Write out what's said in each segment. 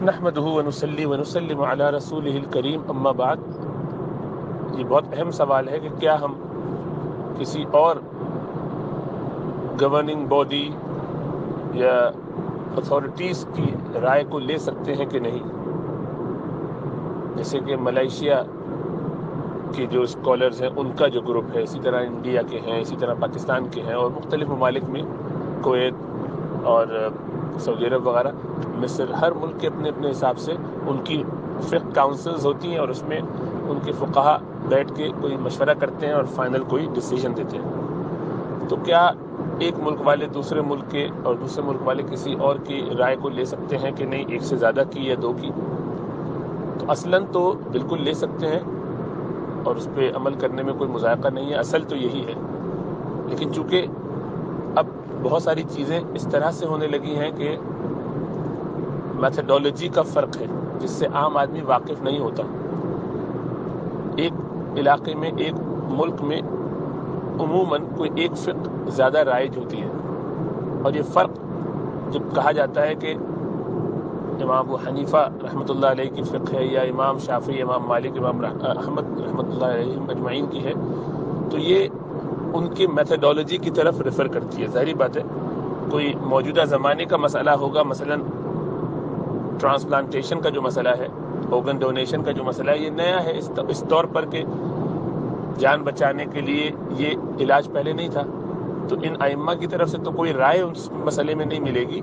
نحمدہ ونصلی ونسلم علی رسولہ الکریم، اما بعد۔ یہ بہت اہم سوال ہے کہ کیا ہم کسی اور گورننگ باڈی یا اتھارٹیز کی رائے کو لے سکتے ہیں کہ نہیں۔ جیسے کہ ملائیشیا کے جو اسکالرز ہیں ان کا جو گروپ ہے، اسی طرح انڈیا کے ہیں، اسی طرح پاکستان کے ہیں، اور مختلف ممالک میں کویت اور سعودی عرب وغیرہ، مصر، ہر ملک کے اپنے اپنے حساب سے ان کی فقہ کاؤنسلز ہوتی ہیں، اور اس میں ان کے فقہا بیٹھ کے کوئی مشورہ کرتے ہیں اور فائنل کوئی ڈیسیژن دیتے ہیں۔ تو کیا ایک ملک والے دوسرے ملک کے اور دوسرے ملک والے کسی اور کی رائے کو لے سکتے ہیں کہ نہیں، ایک سے زیادہ کی یا دو کی؟ تو اصلاً تو بالکل لے سکتے ہیں، اور اس پہ عمل کرنے میں کوئی مذائقہ نہیں ہے، اصل تو یہی ہے۔ لیکن چونکہ اب بہت ساری چیزیں اس طرح سے ہونے لگی ہیں کہ میتھڈالوجی کا فرق ہے جس سے عام آدمی واقف نہیں ہوتا۔ ایک علاقے میں، ایک ملک میں عموماً کوئی ایک فقہ زیادہ رائج ہوتی ہے، اور یہ فرق جب کہا جاتا ہے کہ امام ابو حنیفہ رحمۃ اللہ علیہ کی فقہ ہے، یا امام شافعی، امام مالک، امام احمد رحمۃ اللہ علیہ اجمعین کی ہے، تو یہ ان کی میتھڈالوجی کی طرف ریفر کرتی ہے۔ ظاہری بات ہے، کوئی موجودہ زمانے کا مسئلہ ہوگا، مثلا ٹرانسپلانٹیشن کا جو مسئلہ ہے، organ ڈونیشن کا جو مسئلہ ہے، یہ نیا ہے اس طور پر کہ جان بچانے کے لیے یہ علاج پہلے نہیں تھا، تو ان ائمہ کی طرف سے تو کوئی رائے اس مسئلے میں نہیں ملے گی،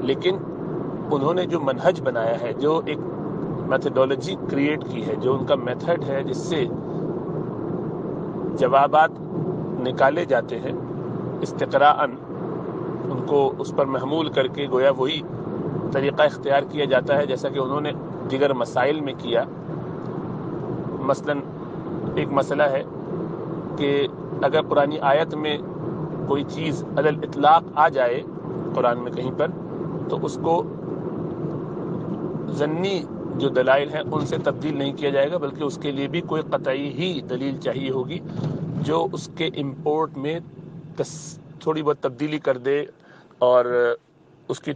لیکن انہوں نے جو منہج بنایا ہے، جو ایک میتھڈالوجی کریٹ کی ہے، جو ان کا میتھڈ ہے جس سے جوابات نکالے جاتے ہیں استقراءً، ان کو اس پر محمول کر کے گویا وہی طریقہ اختیار کیا جاتا ہے جیسا کہ انہوں نے دیگر مسائل میں کیا۔ مثلا ایک مسئلہ ہے کہ اگر قرآنی آیت میں کوئی چیز علی الاطلاق آ جائے قرآن میں کہیں پر، تو اس کو ظنی جو دلائل ہیں ان سے تبدیل نہیں کیا جائے گا، بلکہ اس کے لیے بھی کوئی قطعی ہی دلیل چاہیے ہوگی جو اس کے امپورٹ میں تھوڑی بہت تبدیلی کر دے اور اس کی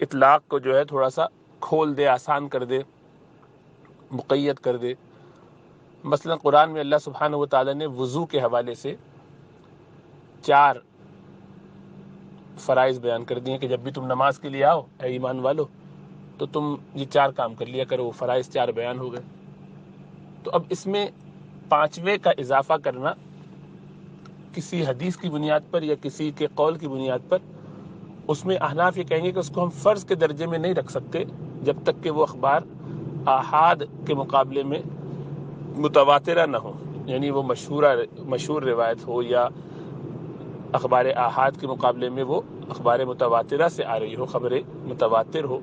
اطلاق کو جو ہے تھوڑا سا کھول دے، آسان کر دے، مقید کر دے۔ مثلا قرآن میں اللہ سبحانہ و تعالیٰ نے وضو کے حوالے سے 4 فرائض بیان کر دیے کہ جب بھی تم نماز کے لیے آؤ اے ایمان والو، تو تم یہ 4 کام کر لیا کرو۔ فرائض 4 بیان ہو گئے۔ تو اب اس میں 5ویں کا اضافہ کرنا کسی حدیث کی بنیاد پر یا کسی کے قول کی بنیاد پر، اس میں احناف یہ کہیں گے کہ اس کو ہم فرض کے درجے میں نہیں رکھ سکتے جب تک کہ وہ اخبار آحاد کے مقابلے میں متواترہ نہ ہو، یعنی وہ مشہور روایت ہو، یا اخبار آحاد کے مقابلے میں وہ اخبار متواترہ سے آ رہی ہو، خبر متواتر ہو،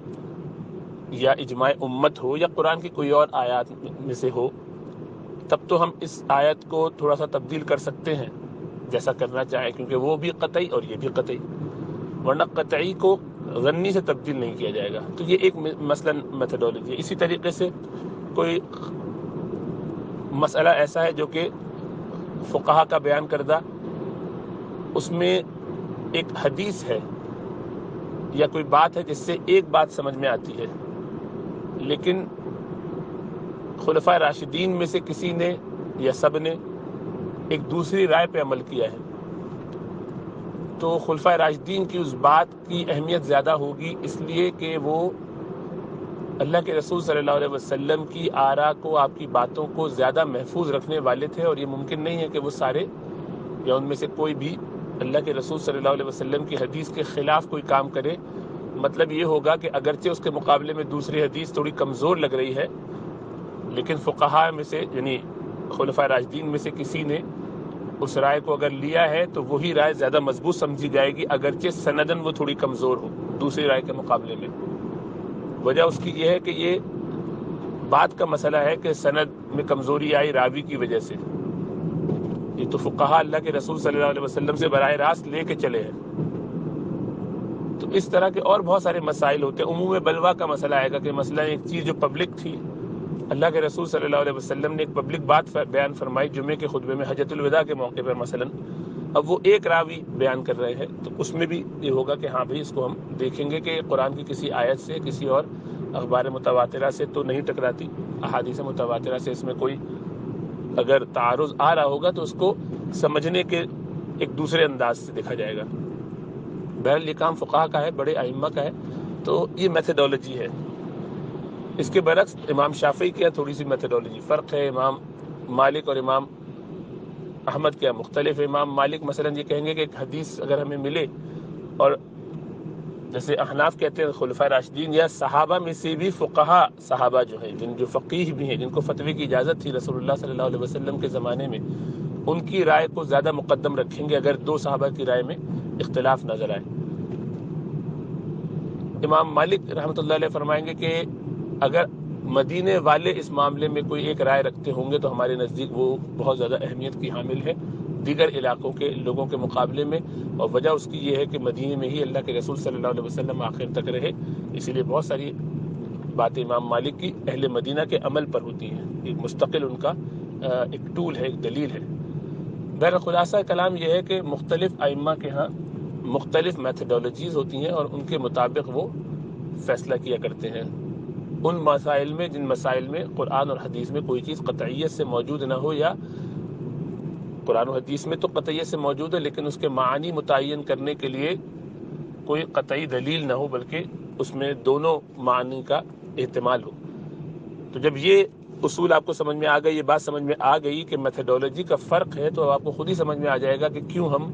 یا اجماع امت ہو، یا قرآن کی کوئی اور آیات میں سے ہو، تب تو ہم اس آیت کو تھوڑا سا تبدیل کر سکتے ہیں جیسا کرنا چاہیں، کیونکہ وہ بھی قطعی اور یہ بھی قطعی، ورنہ قطعی کو ظنی سے تبدیل نہیں کیا جائے گا۔ تو یہ ایک مثلا میتھڈالوجی ہے۔ اسی طریقے سے کوئی مسئلہ ایسا ہے جو کہ فقہا کا بیان کردہ، اس میں ایک حدیث ہے یا کوئی بات ہے جس سے ایک بات سمجھ میں آتی ہے، لیکن خلفائے راشدین میں سے کسی نے یا سب نے ایک دوسری رائے پہ عمل کیا ہے، تو خلفائے راشدین کی اس بات کی اہمیت زیادہ ہوگی، اس لیے کہ وہ اللہ کے رسول صلی اللہ علیہ وسلم کی آراء کو، آپ کی باتوں کو زیادہ محفوظ رکھنے والے تھے، اور یہ ممکن نہیں ہے کہ وہ سارے یا ان میں سے کوئی بھی اللہ کے رسول صلی اللہ علیہ وسلم کی حدیث کے خلاف کوئی کام کرے۔ مطلب یہ ہوگا کہ اگرچہ اس کے مقابلے میں دوسری حدیث تھوڑی کمزور لگ رہی ہے، لیکن فقہاء میں سے یعنی خلفائے راشدین میں سے کسی نے اس رائے کو اگر لیا ہے تو وہی رائے زیادہ مضبوط سمجھی جائے گی، اگرچہ سندن وہ تھوڑی کمزور ہو دوسری رائے کے مقابلے میں۔ وجہ اس کی یہ ہے کہ یہ بات کا مسئلہ ہے کہ سند میں کمزوری آئی راوی کی وجہ سے، یہ تو فقہاء اللہ کے رسول صلی اللہ علیہ وسلم سے براہ راست لے کے چلے ہیں۔ تو اس طرح کے اور بہت سارے مسائل ہوتے ہیں۔ عموم بلوا کا مسئلہ آئے گا کہ مثلا ایک چیز جو پبلک تھی، اللہ کے رسول صلی اللہ علیہ وسلم نے ایک پبلک بات بیان فرمائی جمعے کے خطبے میں حجۃ الوداع کے موقع پر، مثلا اب وہ ایک راوی بیان کر رہے ہیں تو اس میں بھی یہ ہوگا کہ ہاں بھائی اس کو ہم دیکھیں گے کہ قرآن کی کسی آیت سے کسی اور اخبار متواترہ سے تو نہیں ٹکراتی، احادیث متواترہ سے اس میں کوئی اگر تعارض آ رہا ہوگا تو اس کو سمجھنے کے ایک دوسرے انداز سے دیکھا جائے گا۔ بہرحال یہ کام فقہا کا ہے، بڑے ائمہ کا ہے، تو یہ میتھڈولوجی ہے۔ اس کے برعکس امام شافعی کی تھوڑی سی میتھڈولوجی فرق ہے، امام مالک اور امام احمد کیا مختلف ہے۔ امام مالک مثلا یہ کہیں گے کہ ایک حدیث اگر ہمیں ملے، اور جیسے احناف کہتے ہیں خلفائے راشدین یا صحابہ میں سے بھی فقہا صحابہ جو ہیں، جو فقیہ بھی ہیں، جن کو فتوی کی اجازت تھی رسول اللہ صلی اللہ علیہ وسلم کے زمانے میں، ان کی رائے کو زیادہ مقدم رکھیں گے اگر دو صحابہ کی رائے میں اختلاف نظر آئے۔ امام مالک رحمۃ اللہ علیہ فرمائیں گے کہ اگر مدینے والے اس معاملے میں کوئی ایک رائے رکھتے ہوں گے تو ہمارے نزدیک وہ بہت زیادہ اہمیت کی حامل ہے دیگر علاقوں کے لوگوں کے مقابلے میں، اور وجہ اس کی یہ ہے کہ مدینے میں ہی اللہ کے رسول صلی اللہ علیہ وسلم آخر تک رہے، اسی لیے بہت ساری باتیں امام مالک کی اہل مدینہ کے عمل پر ہوتی ہیں، ایک مستقل ان کا ایک ٹول ہے، ایک دلیل ہے۔ بہرحال خلاصہ کلام یہ ہے کہ مختلف ائمہ کے ہاں مختلف میتھڈولوجیز ہوتی ہیں اور ان کے مطابق وہ فیصلہ کیا کرتے ہیں ان مسائل میں جن مسائل میں قرآن اور حدیث میں کوئی چیز قطعیت سے موجود نہ ہو، یا قرآن و حدیث میں تو قطعیت سے موجود ہے لیکن اس کے معنی متعین کرنے کے لیے کوئی قطعی دلیل نہ ہو، بلکہ اس میں دونوں معنی کا احتمال ہو۔ تو جب یہ اصول آپ کو سمجھ میں آ گئی، یہ بات سمجھ میں آ گئی کہ میتھڈولوجی کا فرق ہے، تو آپ کو خود ہی سمجھ میں آ جائے گا کہ کیوں ہم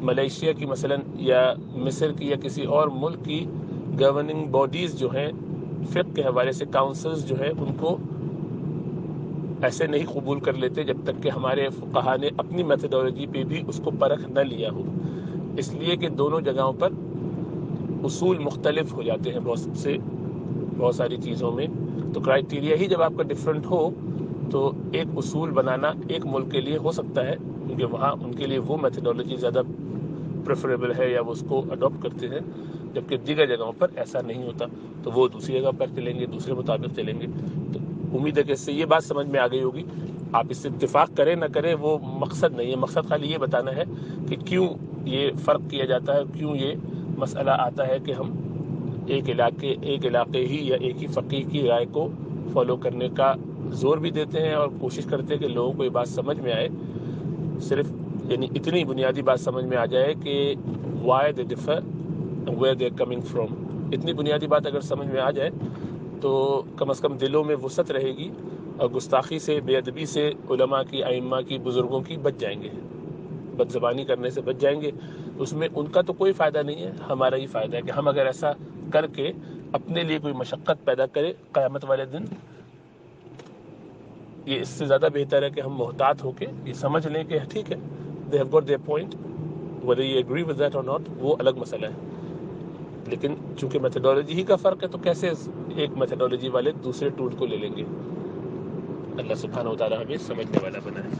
ملیشیا کی مثلا یا مصر کی یا کسی اور ملک کی گورننگ باڈیز جو ہیں فقہ کے حوالے سے کاؤنسلز جو ہیں ان کو ایسے نہیں قبول کر لیتے جب تک کہ ہمارے فقہا نے اپنی میتھڈولوجی پہ بھی اس کو پرکھ نہ لیا ہو، اس لیے کہ دونوں جگہوں پر اصول مختلف ہو جاتے ہیں بہت ساری چیزوں میں۔ تو کرائیٹیریا ہی جب آپ کا ڈفرینٹ ہو تو ایک اصول بنانا ایک ملک کے لیے ہو سکتا ہے کیونکہ وہاں ان کے لیے وہ میتھڈولوجی زیادہ پریفریبل ہے یا وہ اس کو اڈاپٹ کرتے ہیں، جبکہ دیگر جگہوں پر ایسا نہیں ہوتا، تو وہ دوسری جگہ پر چلیں گے، دوسرے مطابق چلیں گے۔ تو امید ہے کہ اس سے یہ بات سمجھ میں آ گئی ہوگی۔ آپ اس سے اتفاق کریں نہ کریں وہ مقصد نہیں ہے، مقصد خالی یہ بتانا ہے کہ کیوں یہ فرق کیا جاتا ہے، کیوں یہ مسئلہ آتا ہے کہ ہم ایک علاقے ہی یا ایک ہی فقیہ کی رائے کو فالو کرنے کا زور بھی دیتے ہیں اور کوشش کرتے ہیں کہ لوگوں کو یہ بات سمجھ میں آئے، صرف یعنی اتنی بنیادی بات سمجھ میں آ جائے کہ why they differ and where they're coming from۔ اتنی بنیادی بات اگر سمجھ میں آ جائے تو کم از کم دلوں میں وسعت رہے گی اور گستاخی سے، بے ادبی سے علماء کی، ائمہ کی، بزرگوں کی بچ جائیں گے، بد زبانی کرنے سے بچ جائیں گے۔ اس میں ان کا تو کوئی فائدہ نہیں ہے، ہمارا ہی فائدہ ہے کہ ہم اگر ایسا کر کے اپنے لیے کوئی مشقت پیدا کرے قیامت والے دن، یہ اس سے زیادہ بہتر ہے کہ ہم محتاط ہو کے یہ سمجھ لیں کہ ٹھیک ہے they have got their point, whether you agree with that or not وہ الگ مسئلہ ہے، لیکن چونکہ میتھڈولوجی ہی کا فرق ہے تو کیسے ایک میتھڈولوجی والے دوسرے ٹول کو لے لیں گے۔ اللہ سبحانہ و تعالیٰ ہمیں سمجھنے والا بنائے۔